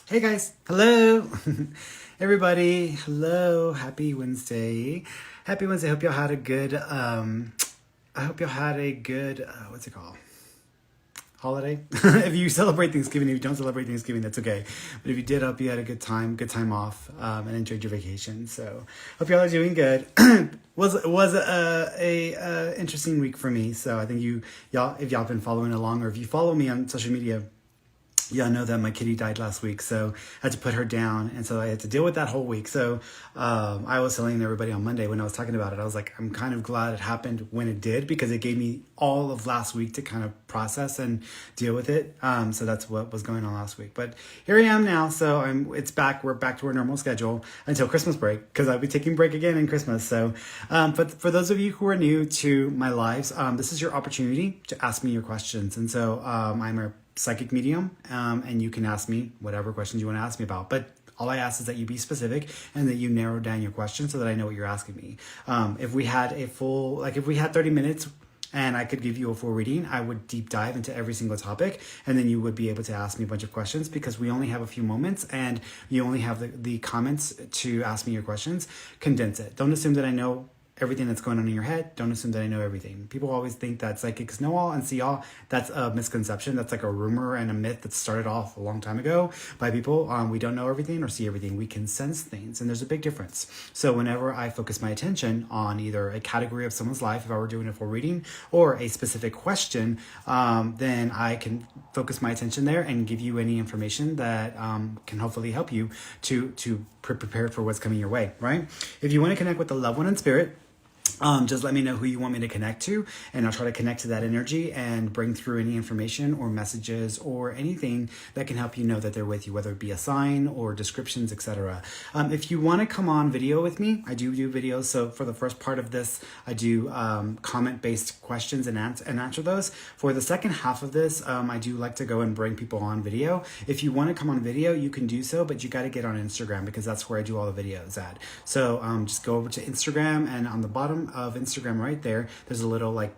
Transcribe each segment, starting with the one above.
Hey guys, hello, everybody, hello, happy Wednesday, Hope y'all had a good, I hope y'all had a good, what's it called? Holiday. If you celebrate Thanksgiving, if you don't celebrate Thanksgiving, that's okay. But if you did, hope you had a good time off, and enjoyed your vacation. So hope y'all are doing good. Was a interesting week for me. So I think y'all, if y'all been following along, or if you follow me on social media, yeah, I know that my kitty died last week, so I had to put her down, and so I had to deal with that whole week. So I was telling everybody on Monday when I was talking about it, I was like, I'm kind of glad it happened when it did, because it gave me all of last week to kind of process and deal with it. So that's what was going on last week. But here I am now, so it's back. We're back to our normal schedule until Christmas break, because I'll be taking break again in Christmas. So, but for those of you who are new to my lives, this is your opportunity to ask me your questions. And so I'm a psychic medium, and you can ask me whatever questions you want to ask me about, but all I ask is that you be specific and that you narrow down your question so that I know what you're asking me. If we had 30 minutes and I could give you a full reading, I would deep dive into every single topic, and then you would be able to ask me a bunch of questions, because we only have a few moments and you only have the comments to ask me your questions. Condense it. Don't assume that I know everything that's going on in your head. Don't assume that I know everything. People always think that psychics know all and see all. That's a misconception. That's like a rumor and a myth that started off a long time ago by people. We don't know everything or see everything. We can sense things, and there's a big difference. So whenever I focus my attention on either a category of someone's life, if I were doing a full reading, or a specific question, then I can focus my attention there and give you any information that can hopefully help you to prepare for what's coming your way, right? If you want to connect with the loved one in spirit, just let me know who you want me to connect to, and I'll try to connect to that energy and bring through any information or messages or anything that can help you know that they're with you, whether it be a sign or descriptions, etc. If you want to come on video with me, I do videos. So for the first part of this, I do comment-based questions and answer those. For the second half of this, I do like to go and bring people on video. If you want to come on video, you can do so, but you got to get on Instagram, because that's where I do all the videos at. So just go over to Instagram, and on the bottom of Instagram right there's a little what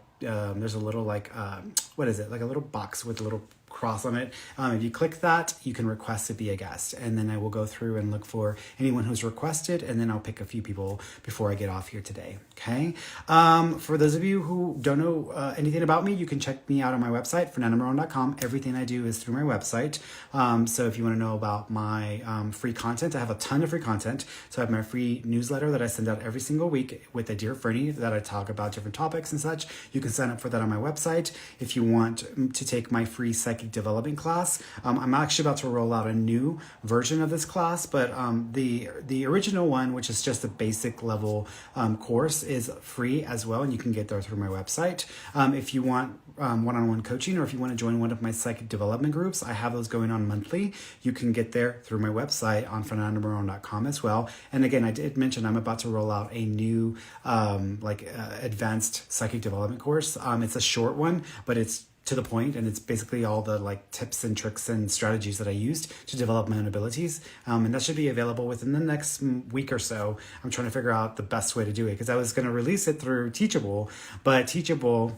is it, like a little box with a little cross on it. If you click that, you can request to be a guest, and then I will go through and look for anyone who's requested, and then I'll pick a few people before I get off here today. Okay. For those of you who don't know anything about me, you can check me out on my website, fernandomarone.com. Everything I do is through my website. So if you want to know about my free content, I have a ton of free content. So I have my free newsletter that I send out every single week with a dear Ferny that I talk about different topics and such. You can sign up for that on my website. If you want to take my free psychic development class, I'm actually about to roll out a new version of this class, but the original one, which is just a basic level course, is free as well, and you can get there through my website. If you want one-on-one coaching, or if you want to join one of my psychic development groups, I have those going on monthly. You can get there through my website on fernandomarone.com as well. And again, I did mention I'm about to roll out a new advanced psychic development course. It's a short one, but it's to the point, and it's basically all the tips and tricks and strategies that I used to develop my own abilities, and that should be available within the next week or so. I'm trying to figure out the best way to do it, because I was going to release it through Teachable, but Teachable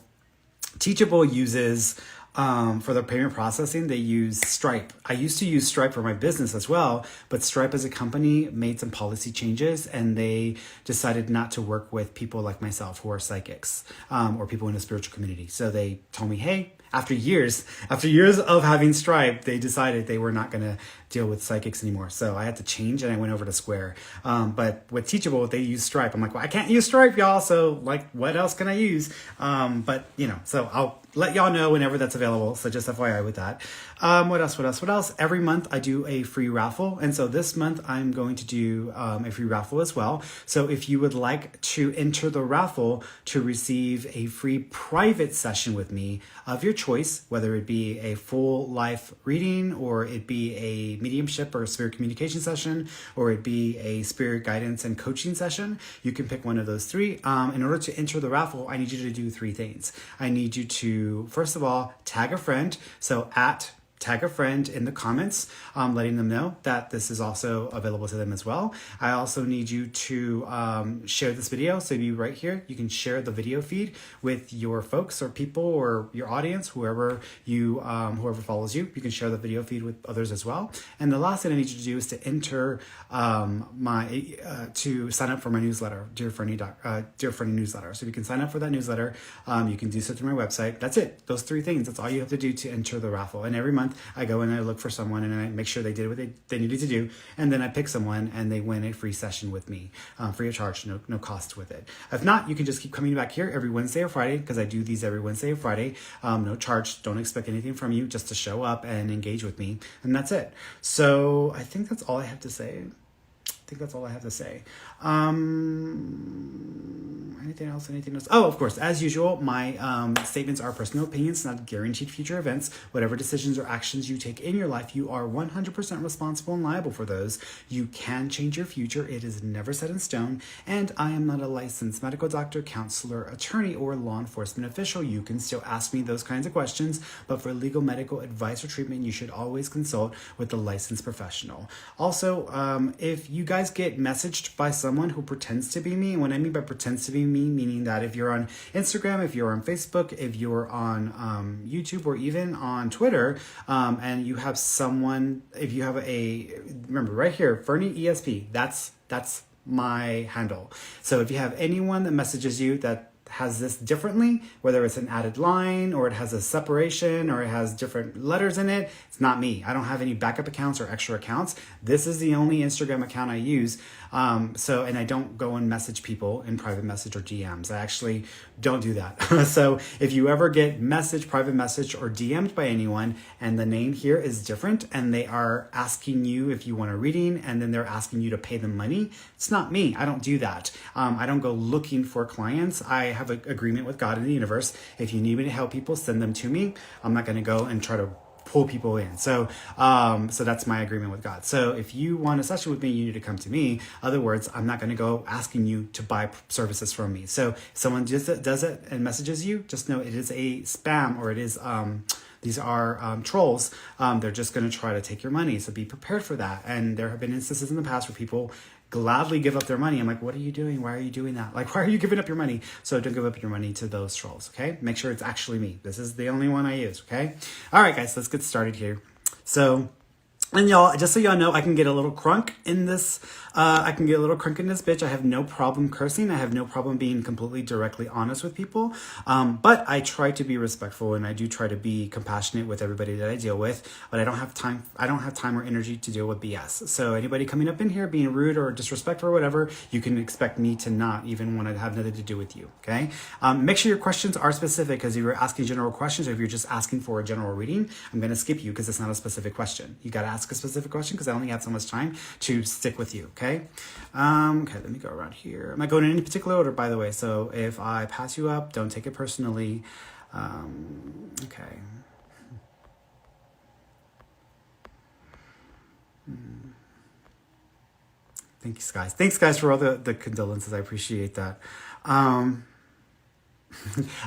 uses for their payment processing, they use Stripe. I used to use Stripe for my business as well, but Stripe as a company made some policy changes, and they decided not to work with people like myself who are psychics, or people in the spiritual community. So they told me, hey, after years of having Stripe, they decided they were not going to deal with psychics anymore. So I had to change, and I went over to Square. But with Teachable, they use Stripe. I'm like, well, I can't use Stripe, y'all. So what else can I use? But so I'll let y'all know whenever that's available. So just FYI with that. What else? Every month I do a free raffle. And so this month I'm going to do a free raffle as well. So if you would like to enter the raffle to receive a free private session with me of your choice, whether it be a full life reading, or it be a mediumship or spirit communication session, or it be a spirit guidance and coaching session, you can pick one of those three. In order to enter the raffle, I need you to do three things. I need you to, first of all, tag a friend. So at tag a friend in the comments, letting them know that this is also available to them as well. I also need you to share this video. So you right here, you can share the video feed with your folks or people or your audience, whoever follows you. You can share the video feed with others as well. And the last thing I need you to do is to enter to sign up for my newsletter, Dear Ferny newsletter. So if you can sign up for that newsletter, you can do so through my website. That's it. Those 3 things. That's all you have to do to enter the raffle. And every month I go and I look for someone and I make sure they did what they needed to do. And then I pick someone and they win a free session with me, free of charge, no cost with it. If not, you can just keep coming back here every Wednesday or Friday, because I do these every Wednesday or Friday. No charge. Don't expect anything from you, just to show up and engage with me. And that's it. So I think that's all I have to say. Anything else? Oh, of course, as usual, my statements are personal opinions, not guaranteed future events. Whatever decisions or actions you take in your life, you are 100% responsible and liable for those. You can change your future. It is never set in stone. And I am not a licensed medical doctor, counselor, attorney, or law enforcement official. You can still ask me those kinds of questions, but for legal medical advice or treatment, you should always consult with a licensed professional. Also, if you guys get messaged by someone who pretends to be me, and what I mean by pretends to be me, meaning that if you're on Instagram, if you're on Facebook, if you're on YouTube, or even on Twitter, and you have someone, if you have remember right here, Ferny ESP, that's my handle. So if you have anyone that messages you that has this differently, whether it's an added line or it has a separation or it has different letters in it, it's not me. I don't have any backup accounts or extra accounts. This is the only Instagram account I use. And I don't go and message people in private message or DMs. I actually don't do that. So if you ever get private message or DM'd by anyone and the name here is different and they are asking you if you want a reading and then they're asking you to pay them money, it's not me. I don't do that. I don't go looking for clients. I have an agreement with God and the universe. If you need me to help people, send them to me. I'm not going to go and try to pull people in. So that's my agreement with God. So if you want a session with me, you need to come to me. Other words, I'm not going to go asking you to buy services from me. So if someone does it and messages you, just know it is a spam, or it is, these are trolls. They're just going to try to take your money. So be prepared for that. And there have been instances in the past where people gladly give up their money. I'm like, what are you doing? Why are you doing that? Like, why are you giving up your money? So don't give up your money to those trolls, okay? Make sure it's actually me. This is the only one I use, okay? All right, guys, let's get started here. So, and y'all, just so y'all know, I can get a little crunk in this. I can get a little crunk in this bitch. I have no problem cursing. I have no problem being completely directly honest with people. But I try to be respectful, and I do try to be compassionate with everybody that I deal with. But I don't have time. I don't have time or energy to deal with BS. So anybody coming up in here being rude or disrespectful or whatever, you can expect me to not even want to have nothing to do with you. Okay. Make sure your questions are specific, because if you're asking general questions or if you're just asking for a general reading, I'm going to skip you because it's not a specific question. You got to ask a specific question because I only have so much time to stick with you. Okay. Okay, let me go around here. I'm not going in any particular order, by the way, so if I pass you up, don't take it personally. Okay. Thanks, guys. Thanks, guys, for all the condolences. I appreciate that.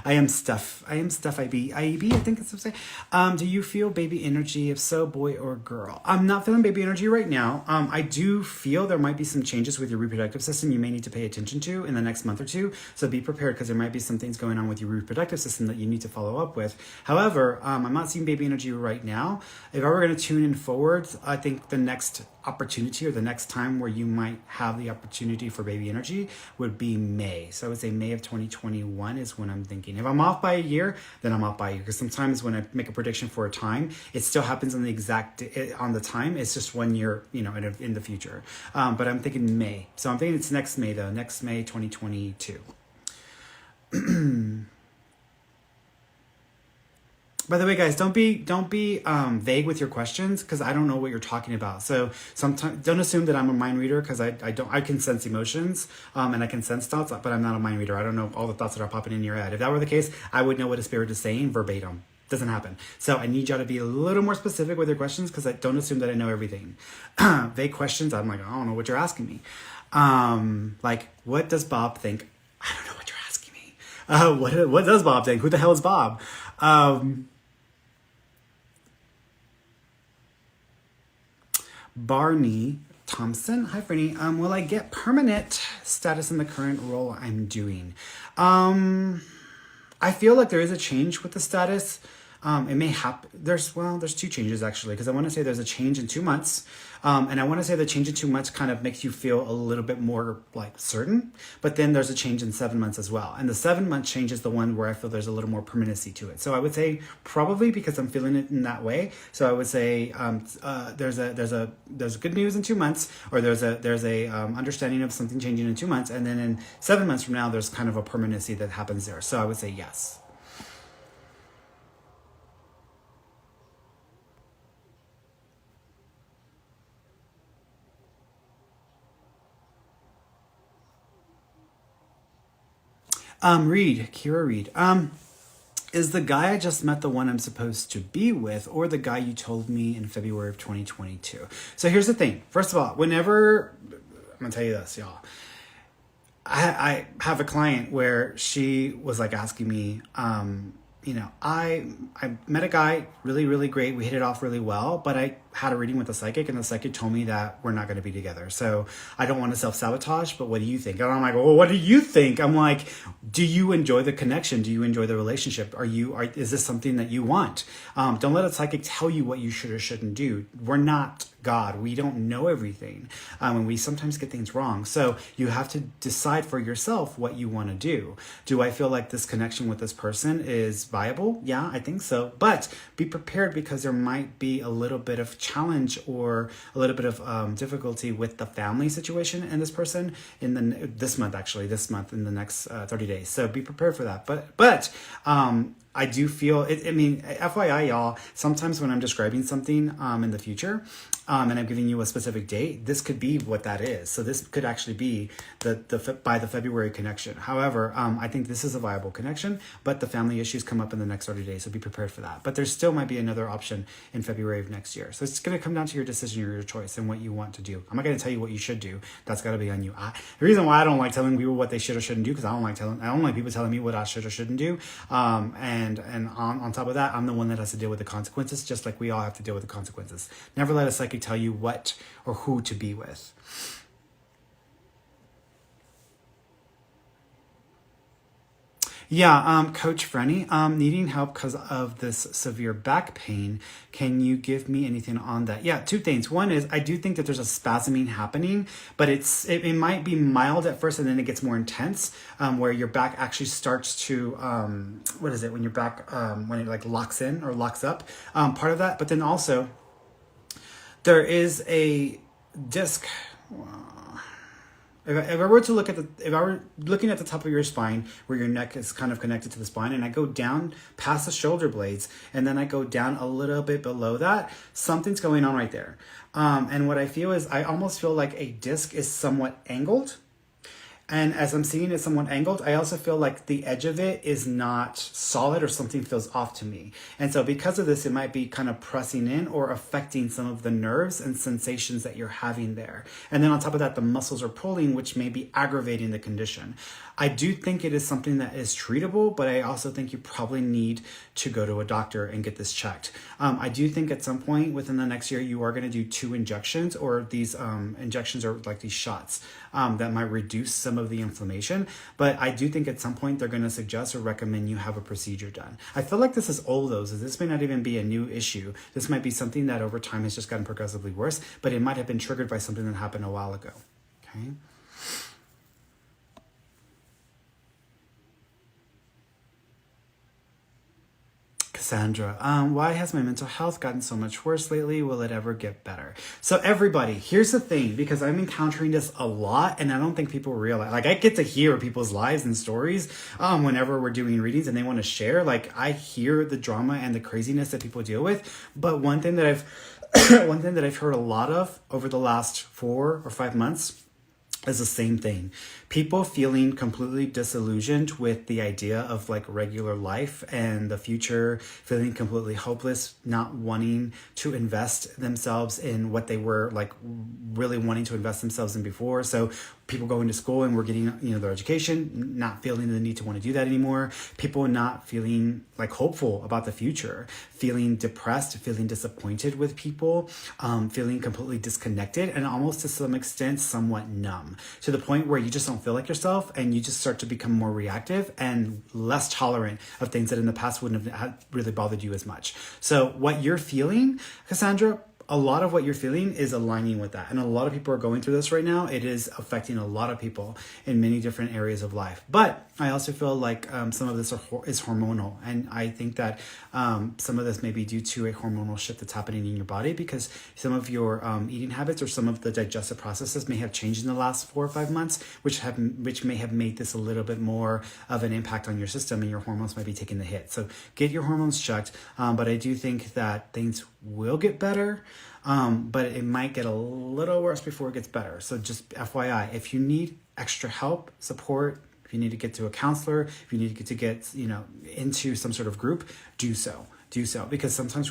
I am Steph IB, I think it's what I'm saying. Do you feel baby energy? If so, boy or girl? I'm not feeling baby energy right now. I do feel there might be some changes with your reproductive system you may need to pay attention to in the next month or two. So be prepared, because there might be some things going on with your reproductive system that you need to follow up with. However, I'm not seeing baby energy right now. If I were going to tune in forward, I think the next opportunity, or the next time where you might have the opportunity for baby energy, would be May. So I would say May of 2021 is when I'm thinking. If I'm off by a year, then I'm off by a year, because sometimes when I make a prediction for a time, it still happens on the time. It's just 1 year, in the future. But I'm thinking May. So I'm thinking it's next May, though. Next May 2022. By the way, guys, don't be vague with your questions, because I don't know what you're talking about. So sometimes don't assume that I'm a mind reader, because I can sense emotions and I can sense thoughts, but I'm not a mind reader. I don't know all the thoughts that are popping in your head. If that were the case, I would know what a spirit is saying verbatim. Doesn't happen. So I need y'all to be a little more specific with your questions, because I don't assume that I know everything. Vague questions, I'm like, I don't know what you're asking me. Like, what does Bob think? I don't know what you're asking me. What does Bob think? Who the hell is Bob? Barney Thompson. Hi, Ferny. Will I get permanent status in the current role I'm doing? I feel like there is a change with the status. It may happen. There's two changes actually, because I want to say there's a change in 2 months. And I want to say the change in 2 months kind of makes you feel a little bit more like certain, but then there's a change in 7 months as well. And the 7 month change is the one where I feel there's a little more permanency to it. So I would say probably because I'm feeling it in that way. So I would say there's good news in 2 months, or there's a understanding of something changing in 2 months, and then in 7 months from now there's kind of a permanency that happens there. So I would say yes. Kira Reed. Is the guy I just met the one I'm supposed to be with, or the guy you told me in February of 2022? So here's the thing. First of all, whenever, I'm gonna tell you this, y'all. I have a client where she was like asking me, I met a guy, really, really great. We hit it off really well, but I had a reading with a psychic, and the psychic told me that we're not going to be together. So I don't want to self-sabotage, but what do you think? And I'm like, well, what do you think? I'm like, do you enjoy the connection? Do you enjoy the relationship? Is this something that you want? Don't let a psychic tell you what you should or shouldn't do. We're not God. We don't know everything. And we sometimes get things wrong. So you have to decide for yourself what you want to do. Do I feel like this connection with this person is viable? Yeah, I think so. But be prepared, because there might be a little bit of challenge or a little bit of difficulty with the family situation and this person this month in the next 30 days. So be prepared for that. But I do feel it. I mean, FYI, y'all, sometimes when I'm describing something in the future, and I'm giving you a specific date, this could be what that is. So this could actually be by the February connection. However, I think this is a viable connection, but the family issues come up in the next 30 days, so be prepared for that. But there still might be another option in February of next year. So it's going to come down to your decision or your choice and what you want to do. I'm not going to tell you what you should do. That's got to be on you. The reason why I don't like telling people what they should or shouldn't do, because I don't like people telling me what I should or shouldn't do. And on top of that, I'm the one that has to deal with the consequences, just like we all have to deal with the consequences. Never let a psychic tell you what or who to be with. Yeah, Coach Frenny, needing help because of this severe back pain. Can you give me anything on that? Yeah, two things. One is I do think that there's a spasming happening, but it might be mild at first and then it gets more intense, where your back actually starts to, what is it, when your back, when it like locks in or locks up, part of that. But then also there is a disc. If I were looking at the top of your spine, where your neck is kind of connected to the spine, and I go down past the shoulder blades, and then I go down a little bit below that, something's going on right there. And what I feel is I almost feel like a disc is somewhat angled. And as I'm seeing it somewhat angled, I also feel like the edge of it is not solid, or something feels off to me. And so because of this, it might be kind of pressing in or affecting some of the nerves and sensations that you're having there. And then on top of that, the muscles are pulling, which may be aggravating the condition. I do think it is something that is treatable, but I also think you probably need to go to a doctor and get this checked. I do think at some point within the next year, you are going to do 2 injections, or these injections are like these shots that might reduce some of the inflammation. But I do think at some point they're going to suggest or recommend you have a procedure done. I feel like this is old though, so this may not even be a new issue. This might be something that over time has just gotten progressively worse, but it might have been triggered by something that happened a while ago. Okay. Cassandra, why has my mental health gotten so much worse lately? Will it ever get better? So everybody, here's the thing, because I'm encountering this a lot, and I don't think people realize, like I get to hear people's lives and stories whenever we're doing readings and they want to share. Like I hear the drama and the craziness that people deal with. But one thing that I've heard a lot of over the last 4 or 5 months is the same thing. People feeling completely disillusioned with the idea of like regular life and the future, feeling completely hopeless, not wanting to invest themselves in what they were like really wanting to invest themselves in before. So people going to school and we're getting, their education, not feeling the need to want to do that anymore. People not feeling like hopeful about the future, feeling depressed, feeling disappointed with people, feeling completely disconnected, and almost to some extent somewhat numb, to the point where you just don't feel like yourself and you just start to become more reactive and less tolerant of things that in the past wouldn't have really bothered you as much. So what you're feeling, Cassandra, a lot of what you're feeling is aligning with that. And a lot of people are going through this right now. It is affecting a lot of people in many different areas of life. But I also feel like some of this is hormonal. And I think that some of this may be due to a hormonal shift that's happening in your body, because some of your eating habits or some of the digestive processes may have changed in the last 4 or 5 months, which may have made this a little bit more of an impact on your system, and your hormones might be taking the hit. So get your hormones checked. But I do think that things will get better. But it might get a little worse before it gets better. So just FYI, if you need extra help, support, if you need to get to a counselor, if you need to get, into some sort of group, do so, because sometimes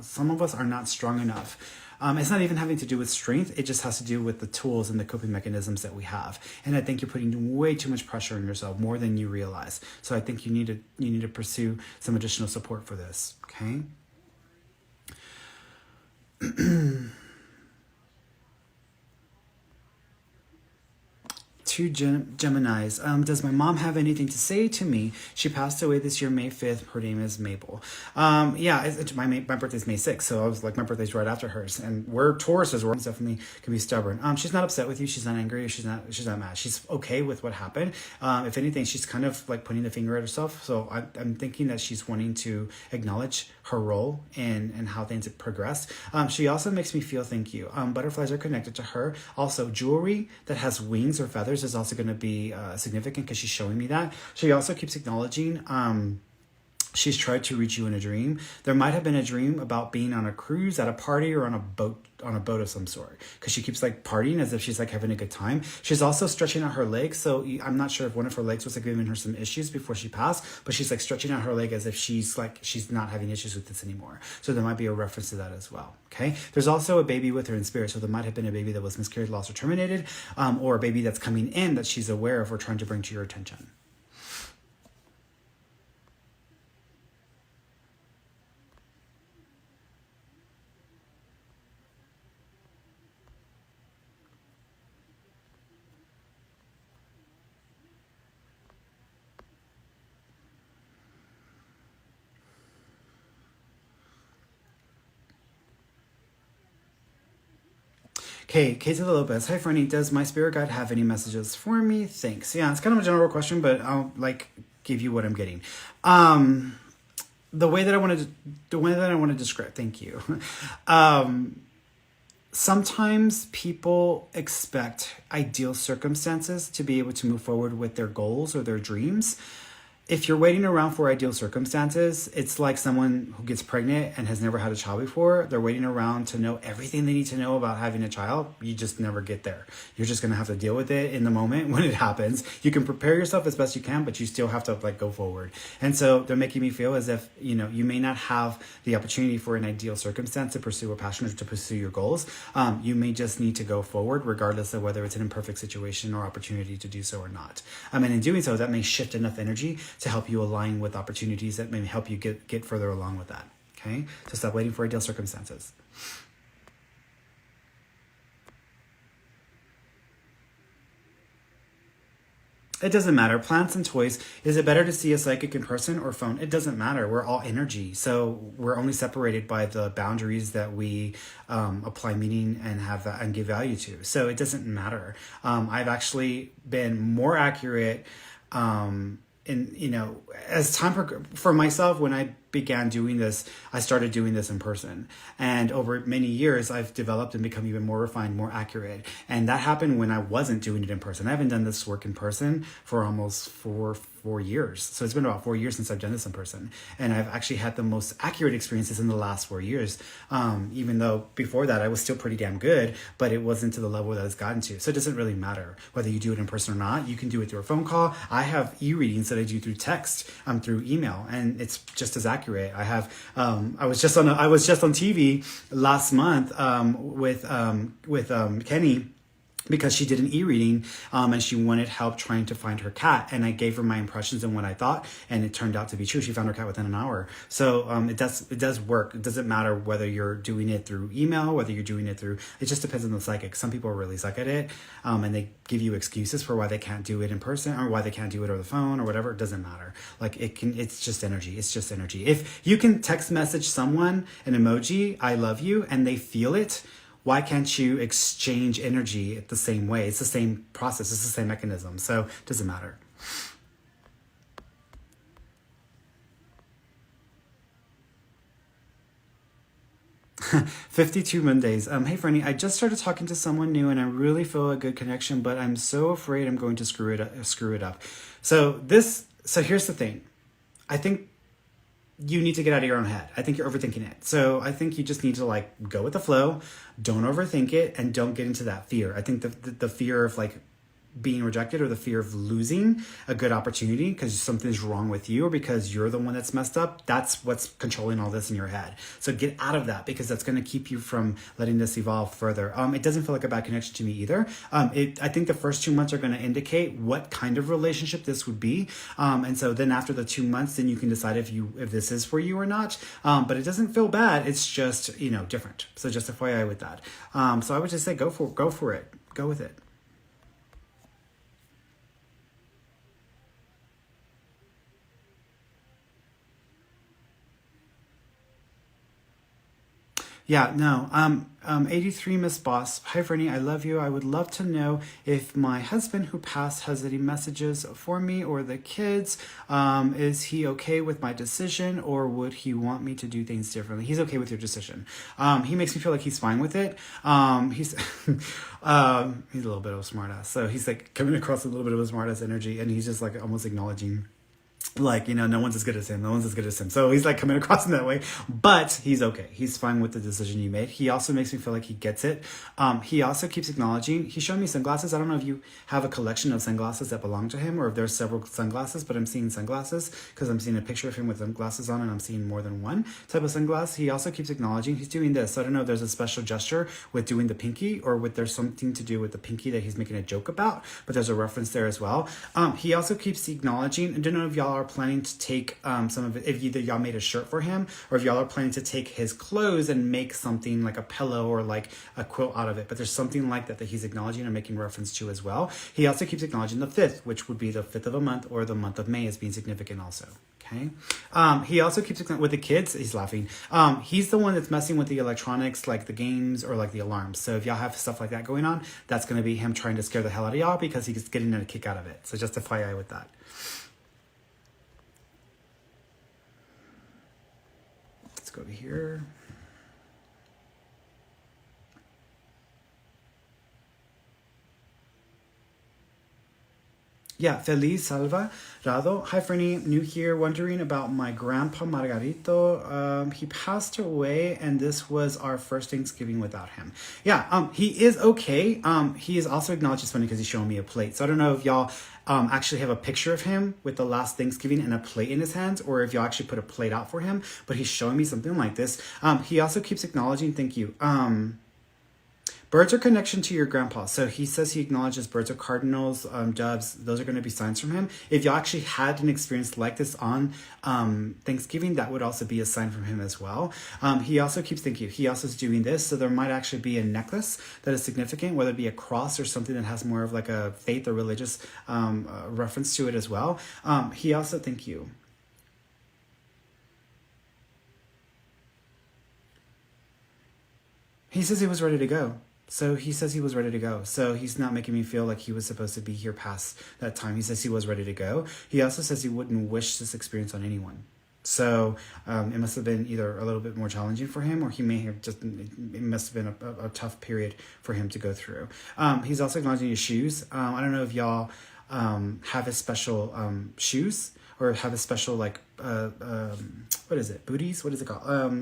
some of us are not strong enough. It's not even having to do with strength. It just has to do with the tools and the coping mechanisms that we have. And I think you're putting way too much pressure on yourself, more than you realize. So I think you need to pursue some additional support for this. Okay. Two Geminis. Does my mom have anything to say to me? She passed away this year, May 5th. Her name is Mabel. My birthday's May 6th, so I was like, my birthday's right after hers. And we're Tauruses, we're definitely can be stubborn. She's not upset with you. She's not angry. She's not mad. She's okay with what happened. If anything, she's kind of like pointing the finger at herself. So I'm thinking that she's wanting to acknowledge her role and how things have progressed. She also makes me feel, thank you. Butterflies are connected to her. Also, jewelry that has wings or feathers is also going to be significant, because she's showing me that. She also keeps acknowledging she's tried to reach you in a dream. There might have been a dream about being on a cruise, at a party, or on a boat of some sort, because she keeps like partying as if she's like having a good time. She's also stretching out her legs, so I'm not sure if one of her legs was like giving her some issues before she passed, but she's like stretching out her leg as if she's not having issues with this anymore. So there might be a reference to that as well. Okay, there's also a baby with her in spirit, so there might have been a baby that was miscarried, lost, or terminated, or a baby that's coming in that she's aware of or trying to bring to your attention. Okay, Kate to the Lopez. Hi, Ferny. Does my spirit guide have any messages for me? Thanks. Yeah, it's kind of a general question, but I'll give you what I'm getting. The way that I want to describe. Thank you. Sometimes people expect ideal circumstances to be able to move forward with their goals or their dreams. If you're waiting around for ideal circumstances, it's like someone who gets pregnant and has never had a child before. They're waiting around to know everything they need to know about having a child. You just never get there. You're just going to have to deal with it in the moment when it happens. You can prepare yourself as best you can, but you still have to go forward. And so they're making me feel as if, you may not have the opportunity for an ideal circumstance to pursue a passion or to pursue your goals. You may just need to go forward regardless of whether it's an imperfect situation or opportunity to do so or not. And in doing so, that may shift enough energy to help you align with opportunities that may help you get further along with that. Okay? So stop waiting for ideal circumstances. It doesn't matter. Plants and toys. Is it better to see a psychic in person or phone? It doesn't matter. We're all energy. So we're only separated by the boundaries that we apply meaning and give value to. So it doesn't matter. I've actually been more accurate as time for myself, when I began doing this, I started doing this in person. And over many years, I've developed and become even more refined, more accurate. And that happened when I wasn't doing it in person. I haven't done this work in person for almost four years. So it's been about 4 years since I've done this in person. And I've actually had the most accurate experiences in the last 4 years. Even though before that I was still pretty damn good, but it wasn't to the level that it's gotten to. So it doesn't really matter whether you do it in person or not. You can do it through a phone call. I have e-readings that I do through text, through email, and it's just as accurate. I have, I was just on TV last month, with Kenny, because she did an e-reading, and she wanted help trying to find her cat, and I gave her my impressions and what I thought, and it turned out to be true. She found her cat within an hour. So it does work. It doesn't matter whether you're doing it through email, whether you're doing it through, it just depends on the psychic. Some people really suck at it, and they give you excuses for why they can't do it in person or why they can't do it over the phone or whatever. It doesn't matter. Like it's just energy. It's just energy. If you can text message someone an emoji, I love you, and they feel it, why can't you exchange energy the same way? It's the same process. It's the same mechanism. So it doesn't matter. "52 Mondays. Hey, Ferny, I just started talking to someone new and I really feel a good connection, but I'm so afraid I'm going to screw it up. So here's the thing. I think you need to get out of your own head. I think you're overthinking it. So I think you just need to go with the flow. Don't overthink it and don't get into that fear. I think the fear of being rejected or the fear of losing a good opportunity because something's wrong with you or because you're the one that's messed up, that's what's controlling all this in your head. So get out of that because that's going to keep you from letting this evolve further. It doesn't feel like a bad connection to me either. I think the first 2 months are going to indicate what kind of relationship this would be. And so then after the 2 months, then you can decide if this is for you or not. But it doesn't feel bad. It's just, different. So just FYI with that. So I would just say go for it. Go with it. Yeah, no. 83 Miss Boss. Hi, Fernie. I love you. I would love to know if my husband who passed has any messages for me or the kids. Is he okay with my decision or would he want me to do things differently? He's okay with your decision. He makes me feel like he's fine with it. He's he's a little bit of a smartass. So he's coming across a little bit of a smartass energy and he's just almost acknowledging no one's as good as him. No one's as good as him. So he's coming across in that way, but he's okay. He's fine with the decision you made. He also makes me feel like he gets it. He also keeps acknowledging. He showed me sunglasses. I don't know if you have a collection of sunglasses that belong to him or if there's several sunglasses, but I'm seeing sunglasses because I'm seeing a picture of him with sunglasses on and I'm seeing more than one type of sunglass. He also keeps acknowledging he's doing this. So I don't know if there's a special gesture with doing the pinky or with there's something to do with the pinky that he's making a joke about, but there's a reference there as well. He also keeps acknowledging. I don't know if y'all are planning to take some of it, if either y'all made a shirt for him or if y'all are planning to take his clothes and make something like a pillow or a quilt out of it, but there's something like that he's acknowledging and making reference to as well. He also keeps acknowledging the 5th, which would be the 5th of a month or the month of May as being significant also. Okay. He also keeps with the kids. He's laughing. He's the one that's messing with the electronics, like the games or the alarms. So if y'all have stuff like that going on, that's going to be him trying to scare the hell out of y'all because he's getting a kick out of it. So just FYI with that. Let's go to here. Yeah, Feliz Salvarado. Hi, Fernie. New here, wondering about my grandpa Margarito. He passed away, and this was our first Thanksgiving without him. Yeah, he is okay. He is also acknowledged. It's funny because he's showing me a plate. So I don't know if y'all actually have a picture of him with the last Thanksgiving and a plate in his hands, or if y'all actually put a plate out for him. But he's showing me something like this. He also keeps acknowledging. Thank you. Birds are connection to your grandpa. So he says he acknowledges birds are cardinals, doves. Those are going to be signs from him. If you actually had an experience like this on Thanksgiving, that would also be a sign from him as well. He also keeps thank you. He also is doing this. So there might actually be a necklace that is significant, whether it be a cross or something that has more of a faith or religious reference to it as well. He also thank you. He says he was ready to go. So he says he was ready to go. So he's not making me feel like he was supposed to be here past that time. He says he was ready to go. He also says he wouldn't wish this experience on anyone. So it must have been either a little bit more challenging for him, or he may have just, it must have been a tough period for him to go through. He's also acknowledging his shoes. I don't know if y'all have his special shoes, or have a special what is it, booties, what is it called,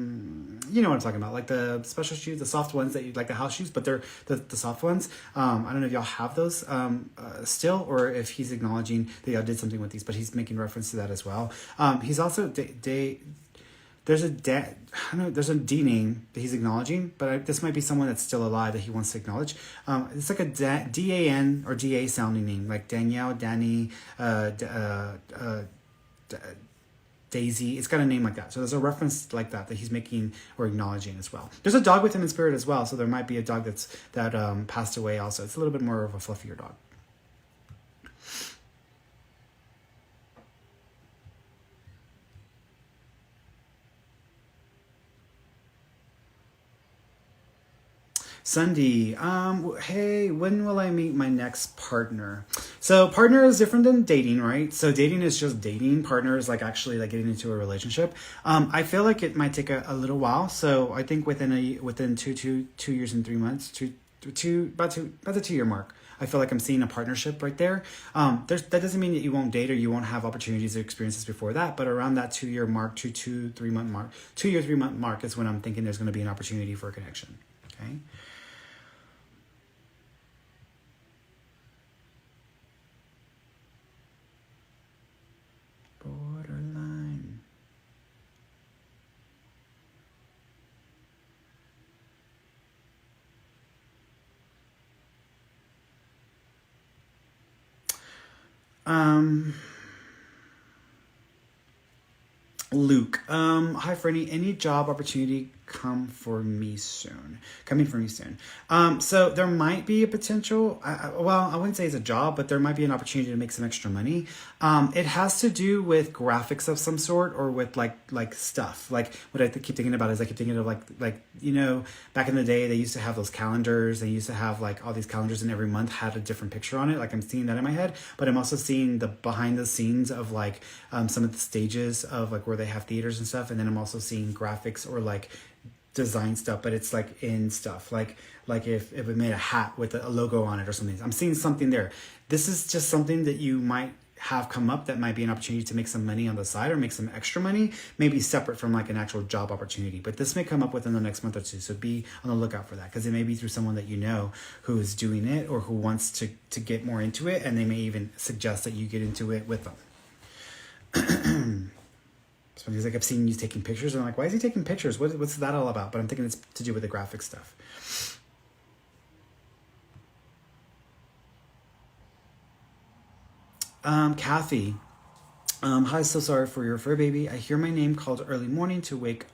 you know what I'm talking about, like the special shoes, the soft ones that you like, the house shoes, but they're the soft ones. I don't know if y'all have those still, or if he's acknowledging that y'all did something with these, but he's making reference to that as well. He's also there's a there's a D name that he's acknowledging, but this might be someone that's still alive that he wants to acknowledge. It's like a DAN or DA sounding name, like Danielle, Danny, Daisy. It's got a name like that. So there's a reference like that he's making or acknowledging as well. There's a dog with him in spirit as well, so there might be a dog that passed away also. It's a little bit more of a fluffier dog. Sunday, hey, when will I meet my next partner? So partner is different than dating, right? So dating is just dating. Partner is like actually like getting into a relationship. I feel like it might take a little while. So I think within 2 years and 3 months, about the 2 year mark, I feel like I'm seeing a partnership right there. That doesn't mean that you won't date or you won't have opportunities or experiences before that, but around that 2 year mark, 3 month mark, 2 year, 3 month mark is when I'm thinking there's going to be an opportunity for a connection. Okay. Borderline. Luke, hi Ferny, any job opportunity coming for me soon? So there might be a potential, well, I wouldn't say it's a job, but there might be an opportunity to make some extra money. It has to do with graphics of some sort, or with like stuff. Like what I keep thinking about is I keep thinking of like, you know, back in the day, they used to have those calendars. They used to have like all these calendars, and every month had a different picture on it. Like I'm seeing that in my head, but I'm also seeing the behind the scenes of like some of the stages of like where they have theaters and stuff. And then I'm also seeing graphics or like design stuff, but it's like in stuff like if it made a hat with a logo on it or something. I'm seeing something there. This is just something that you might have come up that might be an opportunity to make some money on the side, or make some extra money, maybe separate from like an actual job opportunity. But this may come up within the next month or two, so be on the lookout for that, because it may be through someone that you know who is doing it or who wants to get more into it, and they may even suggest that you get into it with them. So he's like, I've seen you taking pictures, and I'm like, why is he taking pictures? What's that all about? But I'm thinking it's to do with the graphic stuff. Kathy, hi, so sorry for your fur baby. I hear my name called early morning to wake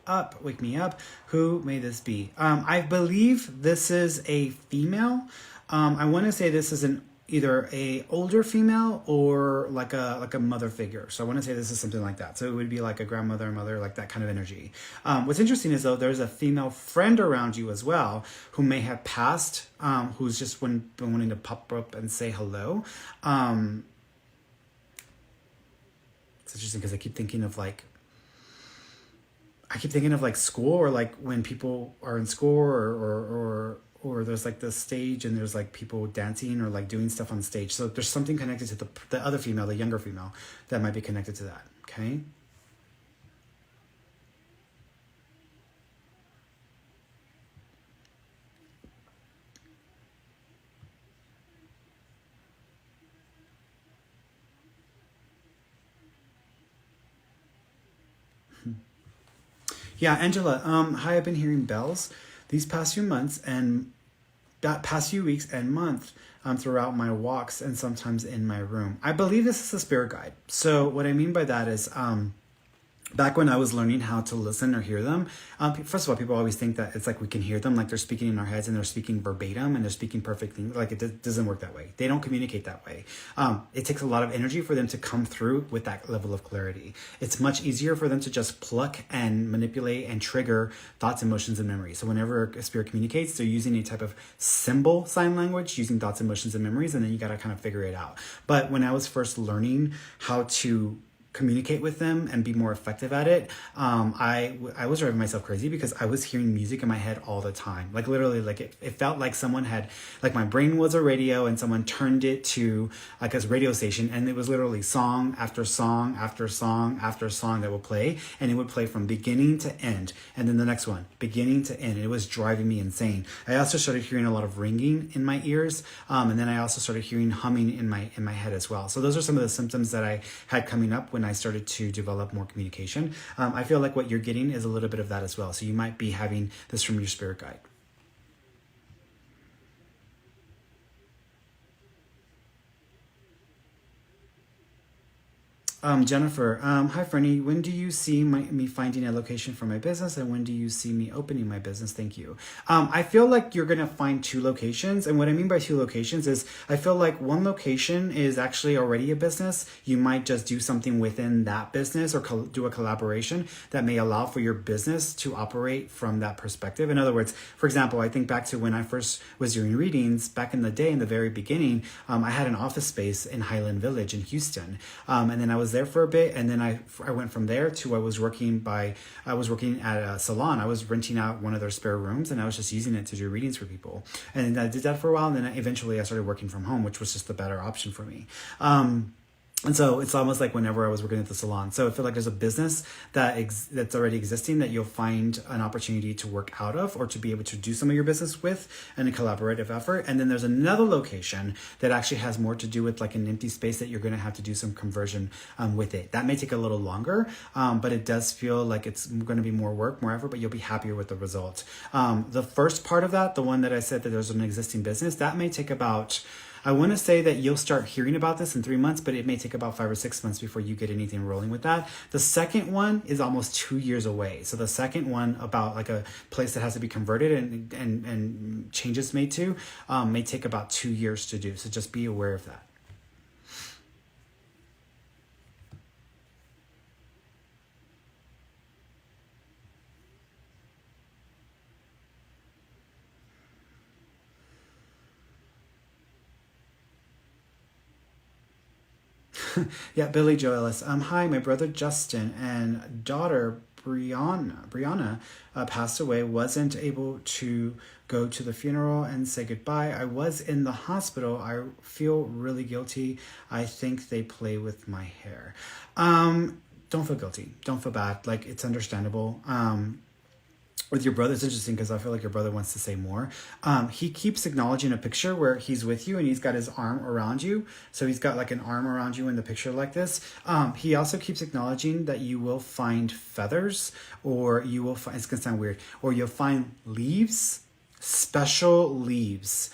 me up. Who may this be? I believe this is a female. I want to say this is either a older female or like a mother figure. So I want to say this is something like that. So it would be like a grandmother, mother, like that kind of energy. What's interesting is though, there's a female friend around you as well who may have passed, who's just been wanting to pop up and say hello. It's interesting because I keep thinking of like school, or like when people are in school, or there's like the stage and there's like people dancing or like doing stuff on stage. So there's something connected to the other female, the younger female, that might be connected to that. Okay. Yeah, Angela. Hi, I've been hearing bells these past few weeks and month throughout my walks and sometimes in my room. I believe this is a spirit guide. So what I mean by that is back when I was learning how to listen or hear them, first of all, people always think that it's like we can hear them, like they're speaking in our heads and they're speaking verbatim and they're speaking perfect things. Like it doesn't work that way. They don't communicate that way. It takes a lot of energy for them to come through with that level of clarity. It's much easier for them to just pluck and manipulate and trigger thoughts, emotions, and memories. So whenever a spirit communicates, they're using a type of symbol sign language, using thoughts, emotions, and memories, and then you got to kind of figure it out. But when I was first learning how to communicate with them and be more effective at it, I was driving myself crazy because I was hearing music in my head all the time. Like literally, like it felt like someone had, like my brain was a radio and someone turned it to like a radio station, and it was literally song after song after song after song that would play, and it would play from beginning to end, and then the next one, beginning to end. It was driving me insane. I also started hearing a lot of ringing in my ears, and then I also started hearing humming in my head as well. So those are some of the symptoms that I had coming up when I started to develop more communication. I feel like what you're getting is a little bit of that as well. So you might be having this from your spirit guide. Jennifer, hi Ferny. When do you see me finding a location for my business, and when do you see me opening my business? Thank you. I feel like you're gonna find two locations, and what I mean by two locations is I feel like one location is actually already a business. You might just do something within that business or do a collaboration that may allow for your business to operate from that perspective. In other words, for example, I think back to when I first was doing readings back in the day, in the very beginning. I had an office space in Highland Village in Houston, and then I was there for a bit, and then I went from there to I was working at a salon. I was renting out one of their spare rooms, and I was just using it to do readings for people. And I did that for a while, and then eventually I started working from home, which was just the better option for me. And so it's almost like whenever I was working at the salon. So I feel like there's a business that's already existing that you'll find an opportunity to work out of or to be able to do some of your business with in a collaborative effort. And then there's another location that actually has more to do with like an empty space that you're going to have to do some conversion with it. That may take a little longer, but it does feel like it's going to be more work, more effort, but you'll be happier with the result. The first part of that, the one that I said that there's an existing business, that may take about, I want to say that you'll start hearing about this in 3 months, but it may take about 5 or 6 months before you get anything rolling with that. The second one is almost 2 years away. So the second one about like a place that has to be converted and changes made to may take about 2 years to do. So just be aware of that. Yeah, Billy Joe Ellis. Hi, my brother Justin and daughter Brianna passed away. Wasn't able to go to the funeral and say goodbye. I was in the hospital. I feel really guilty. I think they play with my hair. Don't feel guilty. Don't feel bad. Like, it's understandable. With your brother, it's interesting because I feel like your brother wants to say more. He keeps acknowledging a picture where he's with you and he's got his arm around you. So he's got like an arm around you in the picture like this. He also keeps acknowledging that you will find feathers, or you will find, it's going to sound weird, or you'll find leaves, special leaves.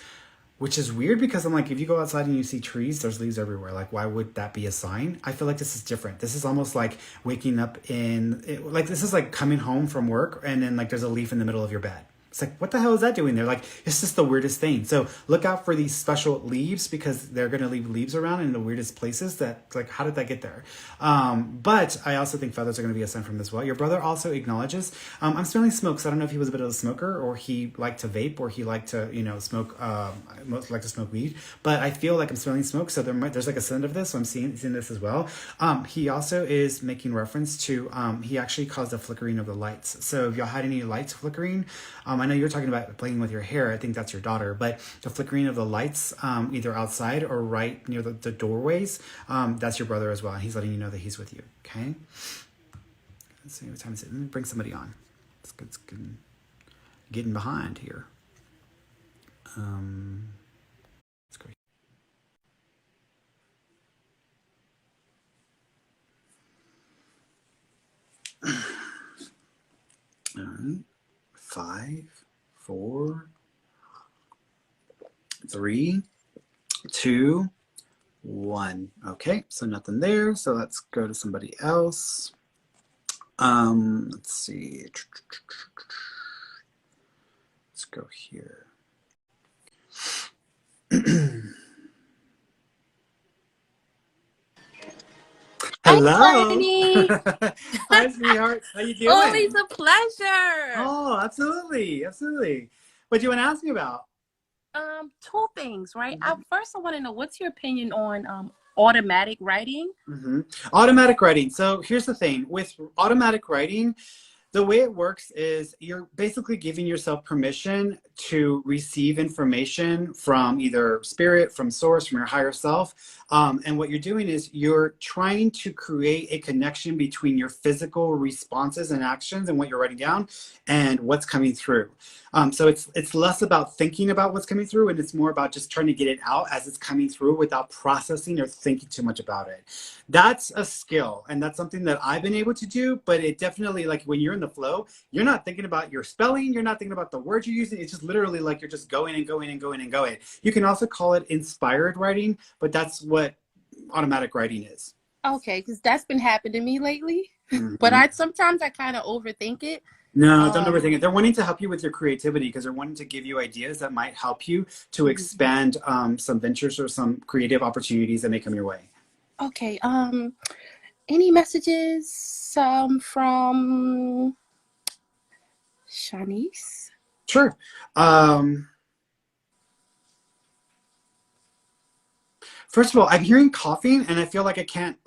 Which is weird because I'm like, if you go outside and you see trees, there's leaves everywhere. Like, why would that be a sign? I feel like this is different. This is almost like waking up like this is like coming home from work and then like there's a leaf in the middle of your bed. It's like, what the hell is that doing there? Like, it's just the weirdest thing. So look out for these special leaves because they're going to leave leaves around in the weirdest places that, like, how did that get there? But I also think feathers are going to be a sign from this as well. Your brother also acknowledges, I'm smelling smoke. So I don't know if he was a bit of a smoker or he liked to vape or he liked to, smoke, like to smoke weed. But I feel like I'm smelling smoke. So there's like a scent of this. So I'm seeing this as well. He also is making reference to, he actually caused a flickering of the lights. So if y'all had any lights flickering, I know you're talking about playing with your hair. I think that's your daughter, but the flickering of the lights, either outside or right near the doorways, that's your brother as well. And he's letting you know that he's with you. Okay. Let's see what time is it. Let me bring somebody on. It's good. It's good. Getting behind here. Let's go. All right. 5, 4, 3, 2, 1. Okay, so nothing there. So let's go to somebody else. Let's see. Let's go here. Hi, Hello. Friday. Hi, sweetheart. How you Always doing? a pleasure. Oh, absolutely, absolutely. What do you want to ask me about? Two things, right? First, I want to know what's your opinion on automatic writing? Hmm. Automatic writing. So here's the thing with automatic writing. The way it works is you're basically giving yourself permission to receive information from either spirit, from source, from your higher self. And what you're doing is you're trying to create a connection between your physical responses and actions and what you're writing down and what's coming through. So it's less about thinking about what's coming through, and it's more about just trying to get it out as it's coming through without processing or thinking too much about it. That's a skill, and that's something that I've been able to do, but it definitely, like when you're in the flow, you're not thinking about your spelling, you're not thinking about the words you're using. It's just literally like you're just going and going and going and going. You can also call it inspired writing, but that's what automatic writing is. Okay, because that's been happening to me lately. But Mhm. sometimes I kind of overthink it. No, don't overthink it. They're wanting to help you with your creativity because they're wanting to give you ideas that might help you to expand some ventures or some creative opportunities that may come your way. Okay. Any messages from Shanice? Sure. First of all, I'm hearing coughing, and I feel like I can't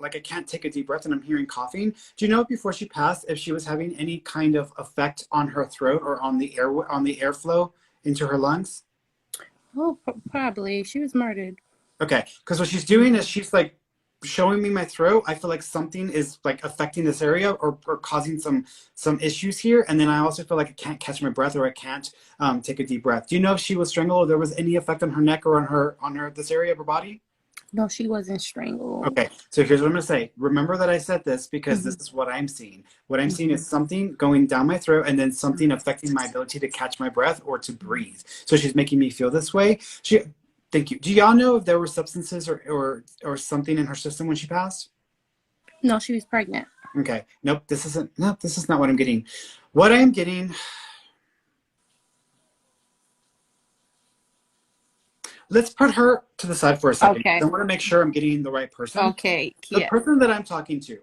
take a deep breath, and I'm hearing coughing. Do you know before she passed if she was having any kind of effect on her throat or on the airflow into her lungs? Oh, probably. She was murdered. Okay, because what she's doing is she's like showing me my throat. I feel like something is like affecting this area or causing some issues here, and then I also feel like I can't catch my breath or I can't take a deep breath. Do you know if she was strangled or there was any effect on her neck or on her this area of her body? No, she wasn't strangled. Okay, so here's what I'm going to say. Remember that I said this because Mm-hmm. this is what I'm seeing. What I'm seeing Mm-hmm. is something going down my throat and then something affecting my ability to catch my breath or to breathe. So she's making me feel this way. Thank you. Do y'all know if there were substances or something in her system when she passed? No, she was pregnant. Okay, nope, this isn't. Nope, this is not what I'm getting. What I'm getting. Let's put her to the side for a second. Okay. I want to make sure I'm getting the right person. Okay. The Yeah. person that I'm talking to,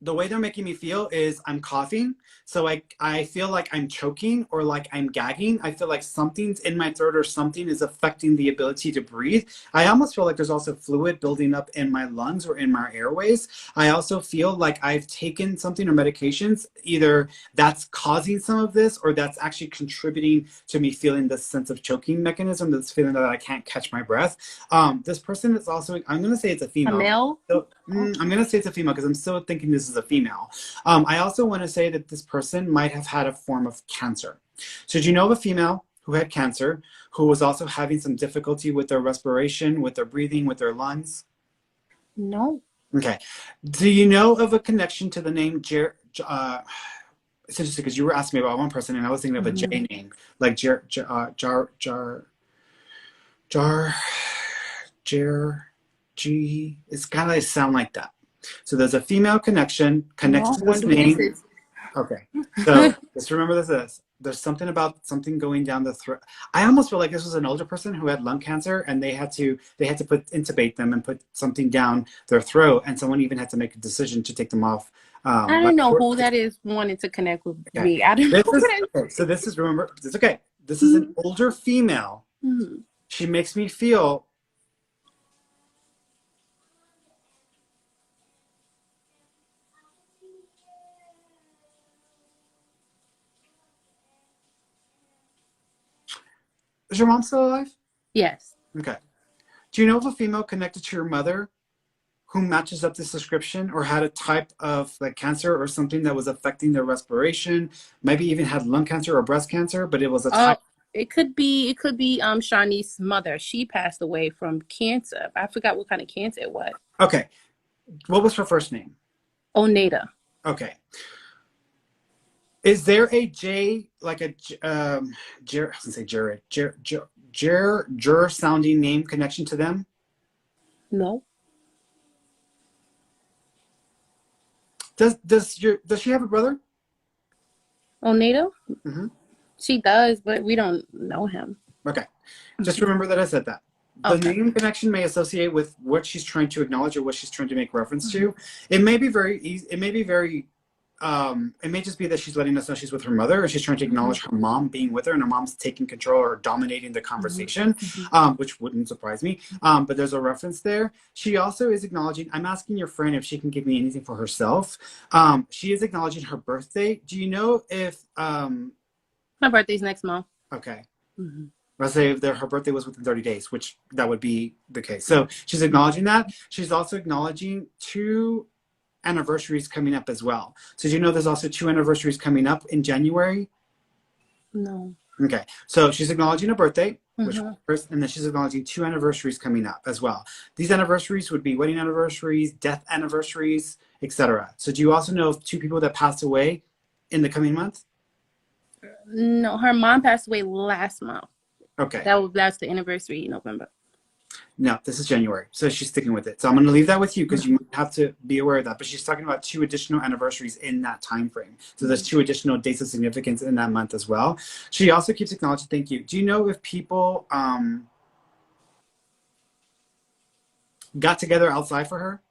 the way they're making me feel is I'm coughing. So I feel like I'm choking or like I'm gagging. I feel like something's in my throat or something is affecting the ability to breathe. I almost feel like there's also fluid building up in my lungs or in my airways. I also feel like I've taken something or medications, either that's causing some of this or that's actually contributing to me feeling this sense of choking mechanism, this feeling that I can't catch my breath. This person is also, I'm going to say it's a A female. male? So, I'm going to say it's a female because I'm still thinking this is a female. I also want to say that this person might have had a form of cancer. So, do you know of a female who had cancer who was also having some difficulty with their respiration, with their breathing, with their lungs? No. Okay. Do you know of a connection to the name it's interesting because you were asking me about one person and I was thinking of a J name, like Jar, G. It's kind of like sound like that. So there's a female connection connected No. to this Wonder who this name. is. Okay. So just remember this. There's something about something going down the throat. I almost feel like this was an older person who had lung cancer and they had to intubate them and put something down their throat, and someone even had to make a decision to take them off. I don't know who that is wanting to connect with Okay. me. I don't know who that is. Okay. So this is, remember, it's okay. This is an older female. Mhm. She makes me feel. Is your mom still alive? Yes. Okay. Do you know of a female connected to your mother who matches up this description or had a type of like cancer or something that was affecting their respiration, maybe even had lung cancer or breast cancer, but it was a type? It could be Shanice's mother. She passed away from cancer. I forgot what kind of cancer it was. Okay. What was her first name? Oneida. Okay. Is there a J, like a I was gonna say Jared, sounding name connection to them? No. Does she have a brother? Oneida? Mm-hmm. She does, but we don't know him. Okay. Just remember that I said that. The Okay. name connection may associate with what she's trying to acknowledge or what she's trying to make reference to. It may be very easy. It may be very it may just be that she's letting us know she's with her mother, and she's trying to acknowledge her mom being with her, and her mom's taking control or dominating the conversation, which wouldn't surprise me. But there's a reference there. She also is acknowledging, I'm asking your friend if she can give me anything for herself. She is acknowledging her birthday. Do you know if, My birthday's next month. okay. Let's say if her birthday was within 30 days, which that would be the case. So she's acknowledging that. She's also acknowledging 2 anniversaries coming up as well. So do you know there's also 2 anniversaries coming up in January? No. Okay. So she's acknowledging a birthday, which first, and then she's acknowledging 2 anniversaries coming up as well. These anniversaries would be wedding anniversaries, death anniversaries, etc. So do you also know of 2 people that passed away in the coming month? No, her mom passed away last month. Okay. That's the anniversary in November. No, this is January. So she's sticking with it. So I'm going to leave that with you because you have to be aware of that. But she's talking about 2 additional anniversaries in that time frame. So there's 2 additional dates of significance in that month as well. She also keeps acknowledging, thank you. Do you know if people got together outside for her?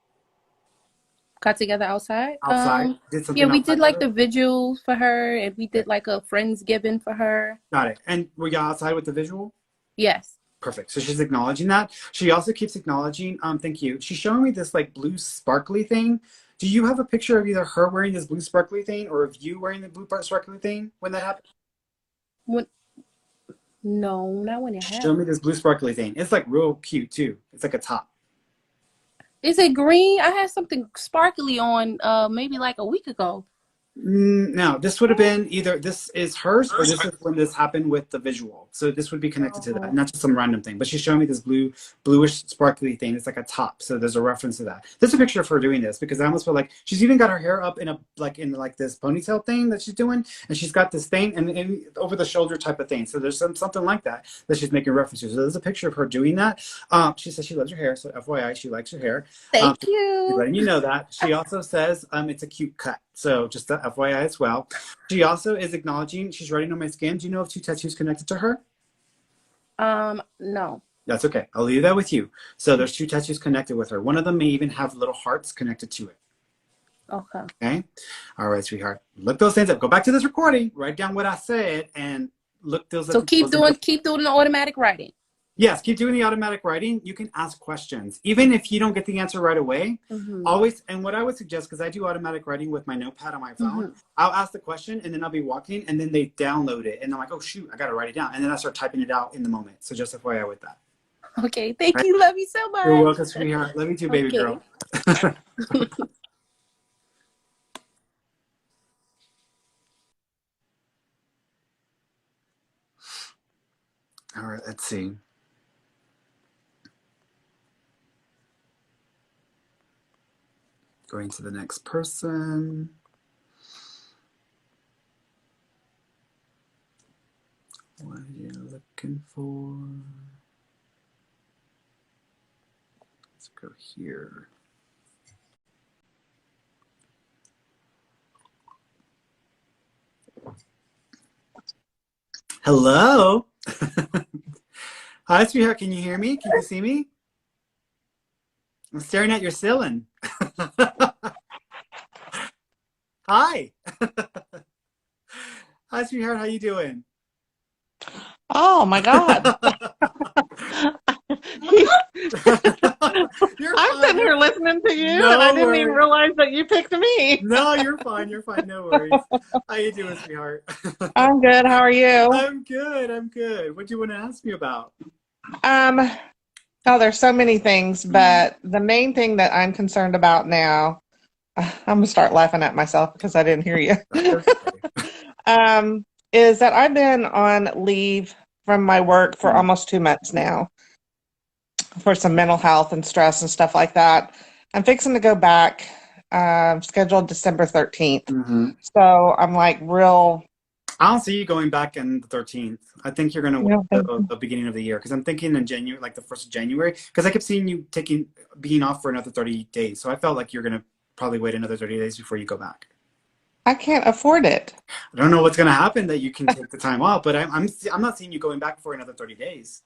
Got together outside? Outside? Did something Yeah, we outside did like for her? the vigil for her, and we did like a Friendsgiving for her. Got it. And were you outside with the visual? Yes. Perfect. So she's acknowledging that. She also keeps acknowledging, thank you. She's showing me this like blue sparkly thing. Do you have a picture of either her wearing this blue sparkly thing or of you wearing the blue sparkly thing when that happened? When? No, not when it Show happened. me this blue sparkly thing. It's like real cute too. It's like a top. Is it green? I had something sparkly on maybe like a week ago. No, this would have been either this is hers or this is when this happened with the visual. So this would be connected to that, not just some random thing. But she's showing me this bluish sparkly thing. It's like a top. So there's a reference to that. There's a picture of her doing this because I almost feel like she's even got her hair up in this ponytail thing that she's doing, and she's got this thing and over the shoulder type of thing. So there's something like that she's making references. So there's a picture of her doing that. She says she loves her hair. So FYI, she likes her hair. Thank you. Letting you know that. She also says it's a cute cut. So just the FYI as well. She also is acknowledging she's writing on my skin. Do you know of 2 tattoos connected to her? No. That's okay. I'll leave that with you. So there's 2 tattoos connected with her. One of them may even have little hearts connected to it. Okay. Okay. All right, sweetheart. Look those things up. Go back to this recording. Write down what I said and look those up. So keep doing the automatic writing. Yes, keep doing the automatic writing. You can ask questions. Even if you don't get the answer right away, always, and what I would suggest, because I do automatic writing with my notepad on my phone, I'll ask the question and then I'll be walking and then they download it. And I'm like, oh, shoot, I got to write it down. And then I start typing it out in the moment. So just FYI with that. Okay, thank you. Love you so much. You're welcome, sweetheart. Love you too, baby girl. All right, let's see. Going to the next person. What are you looking for? Let's go here. Hello. Hi, sweetheart. Can you hear me? Can you see me? I'm staring at your ceiling. Hi. Hi, sweetheart. How you doing? Oh my God. I'm sitting here listening to you, and I didn't even realize that you picked me. No, you're fine. You're fine. No worries. How you doing, sweetheart? I'm good. How are you? I'm good. I'm good. What do you want to ask me about? Oh, there's so many things, but the main thing that I'm concerned about now, I'm gonna start laughing at myself because I didn't hear you. Is that I've been on leave from my work for almost 2 months now for some mental health and stress and stuff like that. I'm fixing to go back, scheduled December 13th. So I'm like real. I don't see you going back on the 13th. I think you're going to wait the beginning of the year because I'm thinking in January, like the 1st of January, because I kept seeing you being off for another 30 days. So I felt like you're going to probably wait another 30 days before you go back. I can't afford it. I don't know what's going to happen that you can take the time off, but I'm not seeing you going back for another 30 days.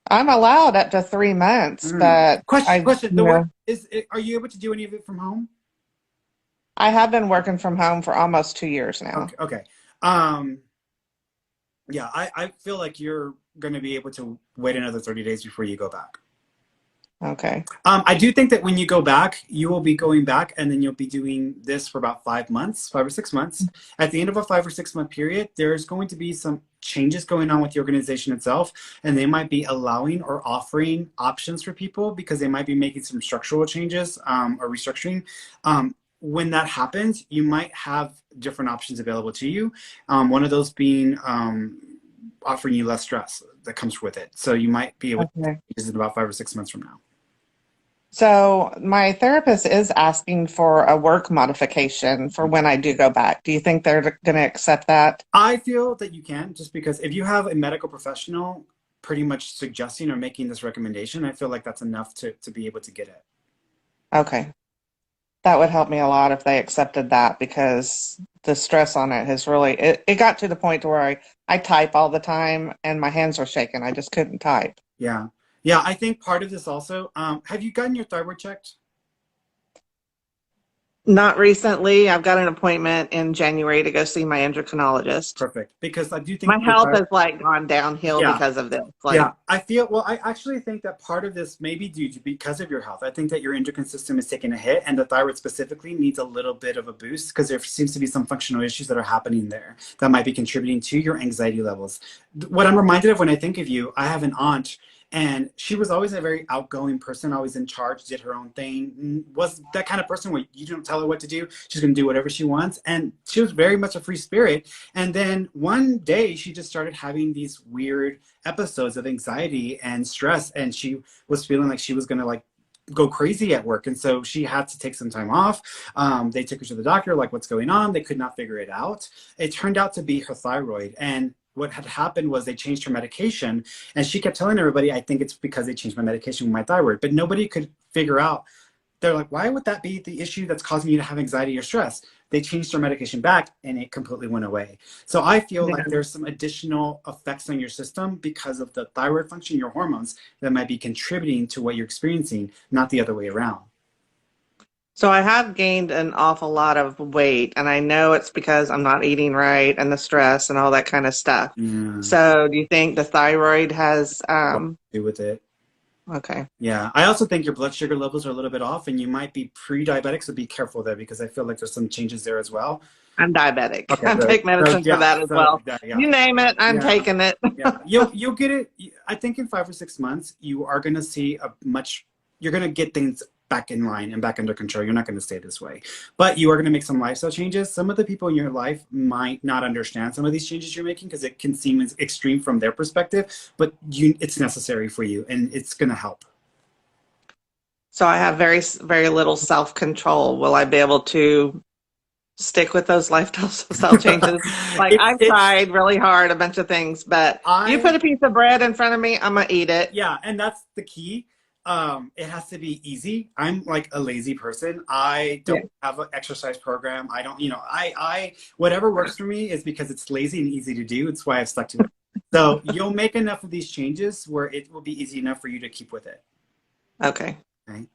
I'm allowed up to 3 months, but question. Are you able to do any of it from home? I have been working from home for almost 2 years now. Okay. Okay. Um, yeah, I feel like you're going to be able to wait another 30 days before you go back. Okay. I do think that when you go back, you will be going back and then you'll be doing this for about 5 months, 5 or 6 months. At the end of a 5 or 6 month period, there's going to be some changes going on with the organization itself, and they might be allowing or offering options for people because they might be making some structural changes or restructuring. When that happens, you might have different options available to you. One of those being offering you less stress that comes with it. So you might be able to Okay. use it about 5 or 6 months from now. So my therapist is asking for a work modification for when I do go back. Do you think they're going to accept that? I feel that you can, just because if you have a medical professional pretty much suggesting or making this recommendation, I feel like that's enough to be able to get it. Okay. That would help me a lot if they accepted that because the stress on it has really, it got to the point to where I type all the time and my hands were shaking. I just couldn't type. Yeah. Yeah, I think part of this also, have you gotten your thyroid checked? Not recently. I've got an appointment in January to go see my endocrinologist. Perfect. Because I do think My your health thyroid, has like gone downhill yeah, because of this. yeah, Like, I feel, well, I actually think that part of this may be due to because of your health. I think that your endocrine system is taking a hit, and the thyroid specifically needs a little bit of a boost because there seems to be some functional issues that are happening there that might be contributing to your anxiety levels. What I'm reminded of when I think of you, I have an aunt, and she was always a very outgoing person, always in charge, did her own thing, was that kind of person where you don't tell her what to do, she's going to do whatever she wants. And she was very much a free spirit. And then one day she just started having these weird episodes of anxiety and stress, and she was feeling like she was going to like go crazy at work, and so she had to take some time off. They took her to the doctor, like, what's going on? They could not figure it out. It turned out to be her thyroid, and what had happened was they changed her medication, and she kept telling everybody, I think it's because they changed my medication with my thyroid, but nobody could figure out. They're like, why would that be the issue that's causing you to have anxiety or stress? They changed their medication back and it completely went away. So I feel yeah. like there's some additional effects on your system because of the thyroid function, your hormones, that might be contributing to what you're experiencing, not the other way around. So I have gained an awful lot of weight, and I know it's because I'm not eating right and the stress and all that kind of stuff. Yeah. So do you think the thyroid has, What to do with it? okay. Yeah. I also think your blood sugar levels are a little bit off and you might be pre-diabetic, so be careful there because I feel like there's some changes there as well. I'm diabetic. Okay, I good. take So, medicine for yeah, that as so well. yeah, yeah. You name it, I'm Yeah. taking it. Yeah, you'll get it. I think in 5 or 6 months, you are going to see you're going to get things back in line and back under control. You're not going to stay this way, but you are going to make some lifestyle changes. Some of the people in your life might not understand some of these changes you're making because it can seem as extreme from their perspective, but it's necessary for you and it's going to help. So I have very, very little self-control. Will I be able to stick with those lifestyle changes? Like I've It's tried really hard a bunch of things, but you put I a piece of bread in front of me, I'm gonna eat it. Yeah, and that's the key. It has to be easy. I'm like a lazy person. I Yeah. don't have an exercise program. I don't, I whatever works for me is because it's lazy and easy to do. It's why I've stuck to it. So you'll make enough of these changes where it will be easy enough for you to keep with it. Okay. Okay.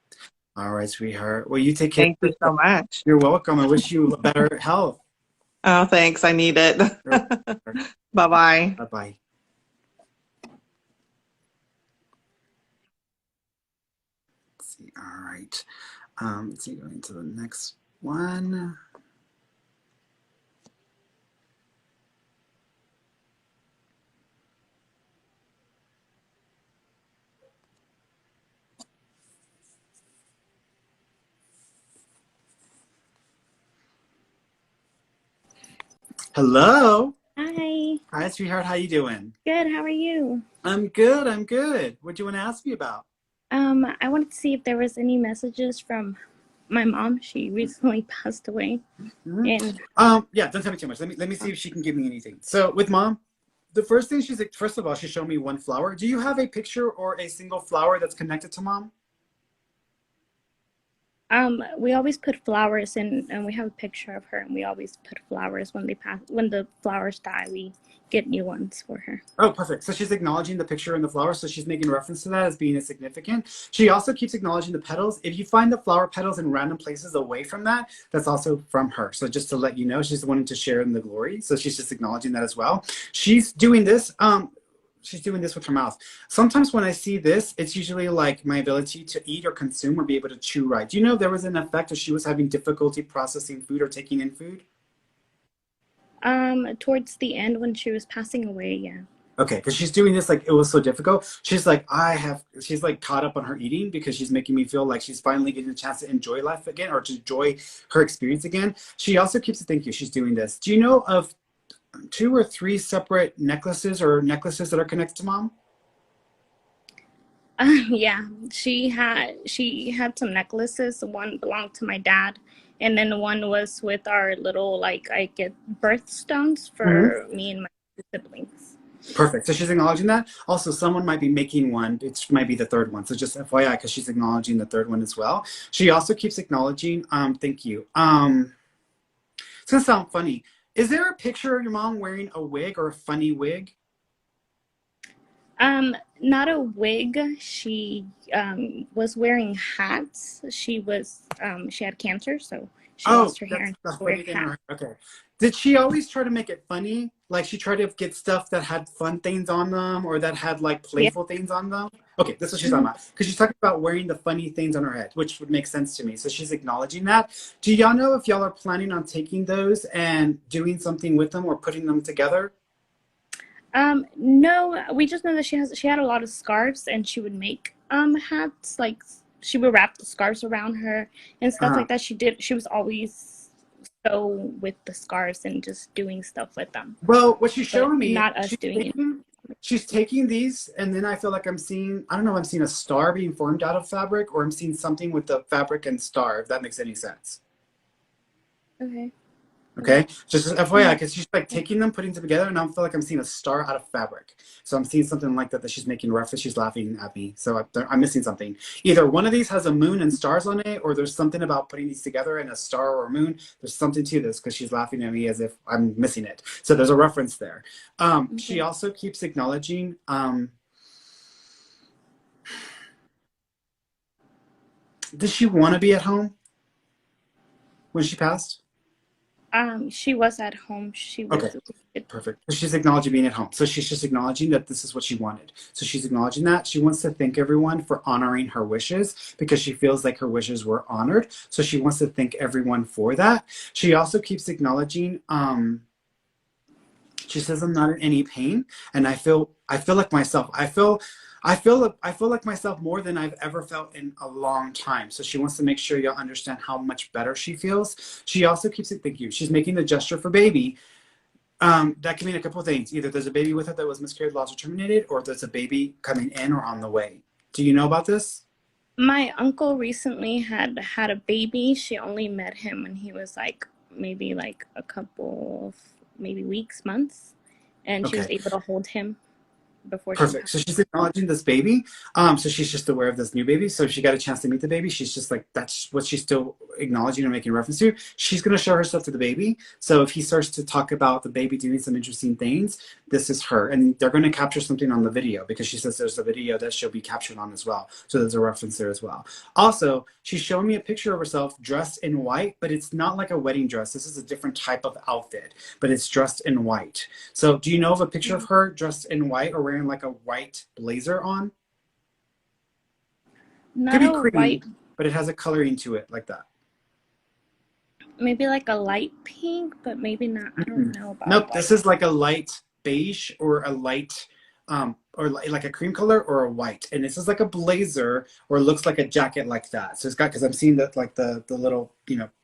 All right, sweetheart. Well, you take care Thank of you so yourself. much. You're welcome. I wish you better health. Oh, thanks. I need it. Bye-bye. Bye-bye. Let's see. All right. Let's see, going to the next one. Hello. Hi. Hi, sweetheart. How you doing? Good. How are you? I'm good. I'm good. What do you want to ask me about? I wanted to see if there was any messages from my mom. She recently passed away. Mhm. And Yeah, don't tell me too much. Let me see if she can give me anything. So with mom, the first thing she's like, first of all, she showed me one flower. Do you have a picture or a single flower that's connected to mom? We always put flowers in, and we have a picture of her, and we always put flowers when they pass. When the flowers die, we get new ones for her. Oh, perfect. So she's acknowledging the picture and the flower, so she's making reference to that as being significant. She also keeps acknowledging the petals. If you find the flower petals in random places away from that, that's also from her. So just to let you know, she's wanting to share in the glory. So she's just acknowledging that as well. She's doing this. She's doing this with her mouth. Sometimes when I see this, it's usually like my ability to eat or consume or be able to chew right. Do you know if there was an effect if she was having difficulty processing food or taking in food? Towards the end when she was passing away, yeah. Okay, because she's doing this like it was so difficult. She's like, she's like caught up on her eating because she's making me feel like she's finally getting a chance to enjoy life again or to enjoy her experience again. She also keeps it, thank you, she's doing this. Do you know of 2 or 3 separate necklaces or necklaces that are connected to mom? Yeah, she had some necklaces. One belonged to my dad, and then one was with our little like I get birthstones for me and my siblings. Perfect. So she's acknowledging that. Also, someone might be making one. It might be the 3rd one. So just FYI, because she's acknowledging the 3rd one as well. She also keeps acknowledging, thank you. It's gonna sound funny. Is there a picture of your mom wearing a wig or a funny wig? Not a wig. She was wearing hats. She had cancer, so she Oh, lost her hair that's and the she wear funny thing. hats. Okay. Did she always try to make it funny? Like she tried to get stuff that had fun things on them or that had like Yeah. playful things on them? Okay, that's what she's talking Mhm. about. Because she's talking about wearing the funny things on her head, which would make sense to me. So she's acknowledging that. Do y'all know if y'all are planning on taking those and doing something with them or putting them together? No, we just know that she had a lot of scarves and she would make hats, like she would wrap the scarves around her and stuff Uh-huh. like that. She was always so with the scarves and just doing stuff with them, Well, what she's but showing me, not us doing it. she's taking these, and then I feel like I'm seeing, I don't know if I'm seeing a star being formed out of fabric, or I'm seeing something with the fabric and star, if that makes any sense. Okay. Okay, just as FYI, Mhm. because she's like taking them, putting them together, and I feel like I'm seeing a star out of fabric. So I'm seeing something like that she's making reference. She's laughing at me, so I'm missing something. Either one of these has a moon and stars on it, or there's something about putting these together and a star or a moon. There's something to this because she's laughing at me as if I'm missing it. So there's a reference there. She Okay. also keeps acknowledging. Did she want to be at home when she passed? She was at home. She Okay. was. Perfect. So she's acknowledging being at home. So she's just acknowledging that this is what she wanted. So she's acknowledging that. She wants to thank everyone for honoring her wishes because she feels like her wishes were honored. So she wants to thank everyone for that. She also keeps acknowledging, she says, I'm not in any pain. And I feel like myself. I feel like myself more than I've ever felt in a long time. So she wants to make sure y'all understand how much better she feels. She also keeps it, thank you. She's making the gesture for baby. That can mean a couple of things. Either there's a baby with her that was miscarried, lost, or terminated, or there's a baby coming in or on the way. Do you know about this? My uncle recently had a baby. She only met him when he was like maybe like a couple of maybe weeks, months, and she was Okay. able to hold him before she Perfect. passed. So she's acknowledging this baby. So she's just aware of this new baby. So if she got a chance to meet the baby, she's just like, that's what she's still acknowledging and making reference to. She's going to show herself to the baby. So if he starts to talk about the baby doing some interesting things, this is her. And they're going to capture something on the video because she says there's a video that she'll be captured on as well. So there's a reference there as well. Also, she's showing me a picture of herself dressed in white, but it's not like a wedding dress. This is a different type of outfit, but it's dressed in white. So do you know of a picture of her dressed in white or wearing like a white blazer on? Could Not be a cream, white, but it has a coloring to it like that. maybe like a light pink, but maybe not. I don't know about Nope, this white. is like a light beige or a light or like a cream color or a white. And this is like a blazer or it looks like a jacket like that. So it's got, because I'm seeing that like the little,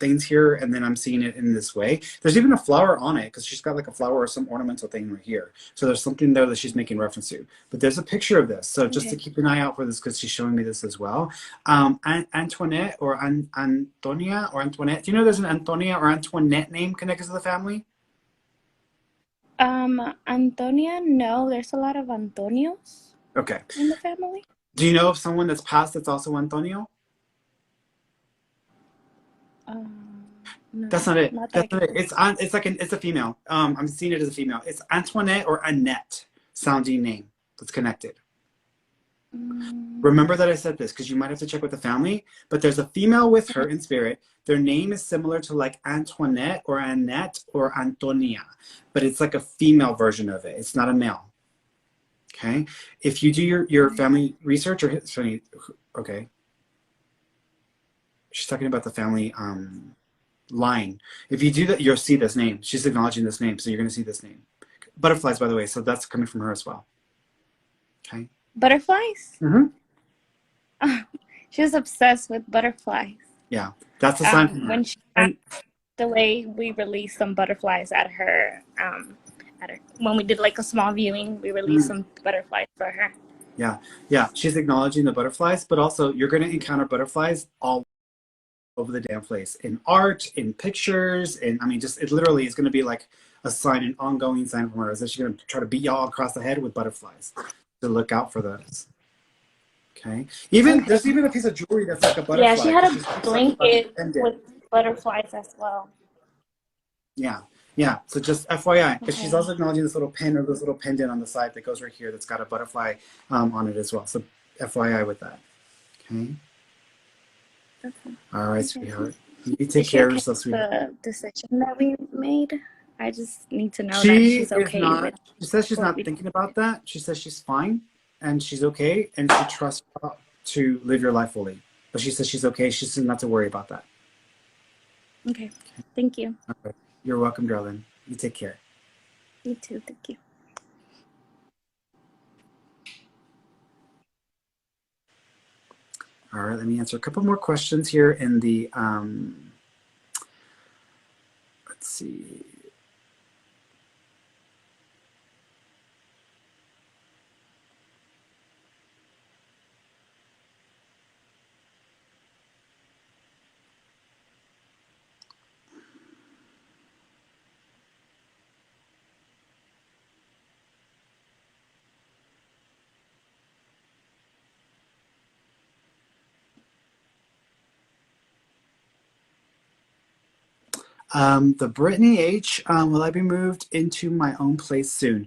things here, and then I'm seeing it in this way. There's even a flower on it because she's got like a flower or some ornamental thing right here. So there's something there that she's making reference to. But there's a picture of this. So just to Okay. keep an eye out for this because she's showing me this as well. Antoinette or Antonia or Antoinette. Do you know there's an Antonia or Antoinette name connected to the family? Antonia, no, there's a lot of Antonios Okay. in the family. Do you know of someone that's passed that's also Antonio? No, That's not it. not that I That's can. not it. It's a female. I'm seeing it as a female. It's Antoinette or Annette sounding name that's connected. Remember that I said this because you might have to check with the family, but there's a female with her in spirit. Their name is similar to like Antoinette or Annette or Antonia, but it's like a female version of it. It's not a male. Okay. If you do your family research or history, okay. She's talking about the family line. If you do that, you'll see this name. She's acknowledging this name, so you're going to see this name. Butterflies, by the way, so that's coming from her as well. Okay. Butterflies? Mm-hmm. Oh, she was obsessed with butterflies. Yeah, that's a sign from her. When she passed away, we released some butterflies at her. When we did like a small viewing, we released some butterflies for her. Yeah, yeah. She's acknowledging the butterflies, but also you're going to encounter butterflies all over the damn place in art, in pictures, and I mean, just it literally is going to be like a sign, an ongoing sign from her. Is that she's going to try to beat y'all across the head with butterflies? To look out for those. Okay. There's even a piece of jewelry that's like a butterfly. Yeah, she had a blanket with butterflies as well. Yeah, yeah. So just FYI, because she's also acknowledging this little pin or this little pendant on the side that goes right here that's got a butterfly on it as well. So FYI with that. Okay. All right, sweetheart. You take care of yourself, sweetheart. The decision that we made. I just need to know that she's okay with. She says she's not thinking about that. She says she's fine and she's okay and she trusts to live your life fully. But she says she's okay. She says not to worry about that. Okay. Thank you. All right. You're welcome, darling. You take care. You too. Thank you. All right, let me answer a couple more questions here in the, let's see. The Brittany H, will I be moved into my own place soon?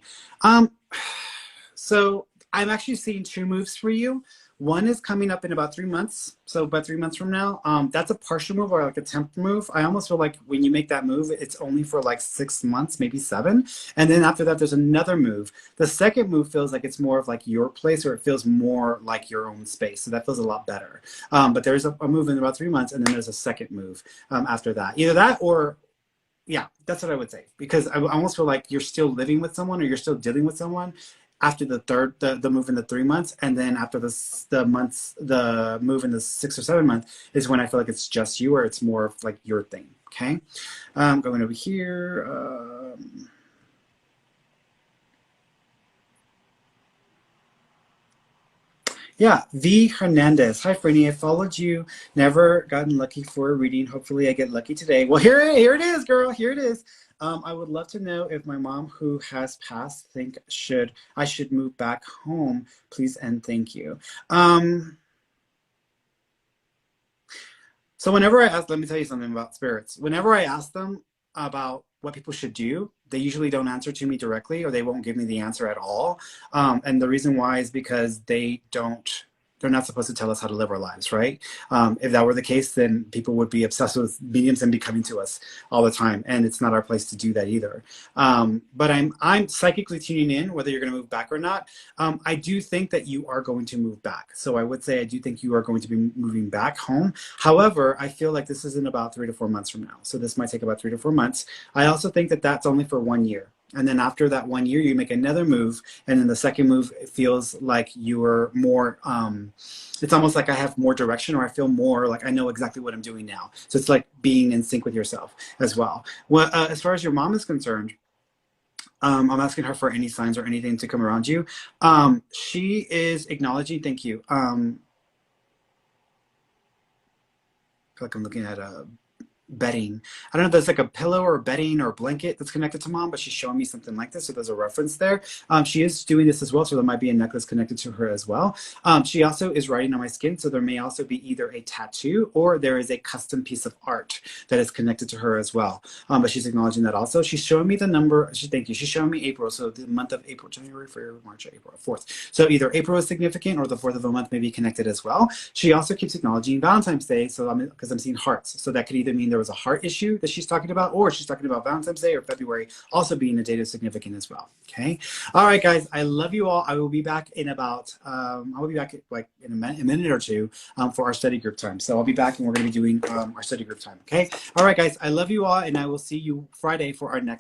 So I'm actually seeing two moves for you. One is coming up in about 3 months. So about 3 months from now, that's a partial move or like a temp move. I almost feel like when you make that move, it's only for like 6 months, maybe 7. And then after that, there's another move. The second move feels like it's more of like your place or it feels more like your own space. So that feels a lot better. But there's a move in about 3 months and then there's a second move after that. Either that or yeah, that's what I would say. Because I almost feel like you're still living with someone or you're still dealing with someone after the move in the 3 months. And then after the move in the 6 or 7 month is when I feel like it's just you or it's more of like your thing. Okay. Going over here. Yeah, V Hernandez. Hi, Ferny. I followed you. Never gotten lucky for a reading. Hopefully, I get lucky today. Well, here it is, girl. Here it is. I would love to know if my mom, who has passed, think I should move back home, please and thank you. So whenever I ask, let me tell you something about spirits. Whenever I ask them about what people should do, they usually don't answer to me directly or they won't give me the answer at all. And the reason why is because they're not supposed to tell us how to live our lives, right? If that were the case, then people would be obsessed with mediums and be coming to us all the time. And it's not our place to do that either. But I'm psychically tuning in, whether you're going to move back or not. I do think that you are going to move back. So I would say I do think you are going to be moving back home. However, I feel like this is in about 3 to 4 months from now. So this might take about 3 to 4 months. I also think that that's only for 1 year. And then after that 1 year, you make another move. And then the second move, it feels like you're more, it's almost like I have more direction or I feel more like I know exactly what I'm doing now. So it's like being in sync with yourself as well. Well, as far as your mom is concerned, I'm asking her for any signs or anything to come around you. She is acknowledging, thank you. I feel like I'm looking at bedding. I don't know if there's like a pillow or bedding or blanket that's connected to mom, but she's showing me something like this. So there's a reference there. She is doing this as well. So there might be a necklace connected to her as well. She also is writing on my skin. So there may also be either a tattoo or there is a custom piece of art that is connected to her as well. But she's acknowledging that also. She's showing me the number. Thank you. She's showing me April. So the month of April, January, February, March, April, 4th. So either April is significant or the 4th of the month may be connected as well. She also keeps acknowledging Valentine's Day. So because I'm seeing hearts. So that could either mean there was a heart issue that she's talking about, or she's talking about Valentine's Day or February also being a date of significant as well. Okay. All right, guys. I love you all. I will be back in about, I will be back like in a minute or two for our study group time. So I'll be back and we're going to be doing our study group time. Okay. All right, guys. I love you all and I will see you Friday for our next